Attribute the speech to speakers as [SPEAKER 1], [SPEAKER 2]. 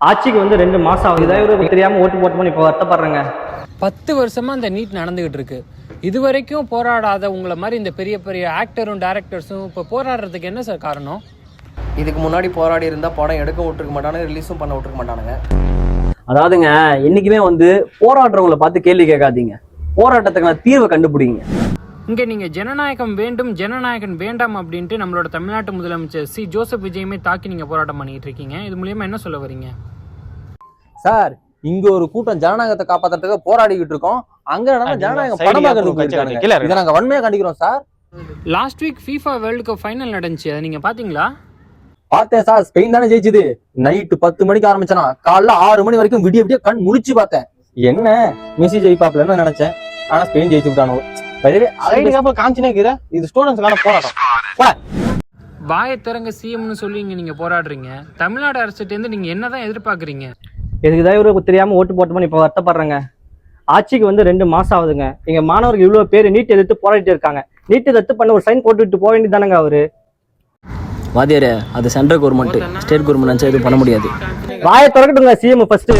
[SPEAKER 1] ஆட்சிக்கு வந்து 2 மாசம் ஆகுது. இதாவது தெரியாம ஓட்டு போட்டோம்னு இப்போ வருத்தப்படுறேங்க.
[SPEAKER 2] 10 வருஷமா இந்த நீட் நடந்துகிட்டு இருக்கு. இது வரைக்கும் போராடாத உங்களை மாதிரி இந்த பெரிய பெரிய ஆக்டரும் டைரக்டர்ஸும் இப்போ போராடுறதுக்கு என்ன சார் காரணம்?
[SPEAKER 3] இதுக்கு முன்னாடி போராடி இருந்தால் படம் எடுக்க விட்டுருக்க மாட்டானுங்க, ரிலீஸும் பண்ண விட்டுருக்க மாட்டானுங்க.
[SPEAKER 4] அதாவதுங்க, என்னைக்குமே வந்து போராடுறவங்களை பார்த்து கேள்வி கேட்காதீங்க, போராட்டத்துக்கான தீர்வை கண்டுபிடிங்க.
[SPEAKER 2] இங்கே நீங்கள் ஜனநாயகம் வேண்டும் ஜனநாயகம் வேண்டாம் அப்படின்ட்டு நம்மளோட தமிழ்நாட்டு முதலமைச்சர் சி ஜோசப் விஜயுமே தாக்கி நீங்கள் போராட்டம் பண்ணிட்டு இருக்கீங்க. இது மூலியமா என்ன சொல்ல வரீங்க
[SPEAKER 4] சார்? இங்க ஒரு கூட்டம் ஜனநாயகத்தை காப்பாத்துறதுக்கு போராடிக்கிட்டு இருக்கோம், அங்க ஜனநாயகம் படமாக்குறதுக்கு இதை நாங்க வன்மையா கண்டிக்கிறோம் sir.
[SPEAKER 2] Last week FIFA world cup final நடந்துச்சு, அதை நீங்க பாத்தீங்களா?
[SPEAKER 4] பார்த்தேன் சார். ஸ்பெயின் தானே ஜெயிச்சுது. நைட்டு 10 மணிக்கு ஆரம்பிச்சனா காலைல 6 மணி வரைக்கும் விடிய விடிய கண் முழிச்சு பார்த்தேன். என்ன மெஸ்ஸி ஜெயிப்பாப்லன்னு நினைச்சேன், ஆனா ஸ்பெயின் ஜெயிச்சு விட்டானோ. இது ஸ்டூடெண்ட்ஸ்க்கான போராட்டம்.
[SPEAKER 2] வாயை திறங்க சிஎம்னு சொல்லி நீங்க போராடுறீங்க. தமிழ்நாடு அரசுட்டேருந்து நீங்க என்னதான் எதிர்பார்க்குறீங்க?
[SPEAKER 1] இதுக்கு ஏதாவது தெரியாம ஓட்டு போட்டோம்னு இப்போ வருத்தப்படுறேங்க. ஆட்சிக்கு வந்து 2 மாசம் ஆகுதுங்க. எங்க மாணவர்கள் இவ்வளவு பேர் நீட் எதிர்த்து போராடிட்டு இருக்காங்க. நீட் எதிர்த்து பண்ண ஒரு சைன் போட்டுட்டு போக வேண்டியதானங்க அவரு.
[SPEAKER 4] வாதியாரே, அது சென்ட்ரல் கவர்மெண்ட், ஸ்டேட் கவர்மெண்ட் நினைச்சா எதுவும் பண்ண முடியாது.
[SPEAKER 1] வாயை திறக்கட்டுங்க சிஎம் ஃபர்ஸ்ட்.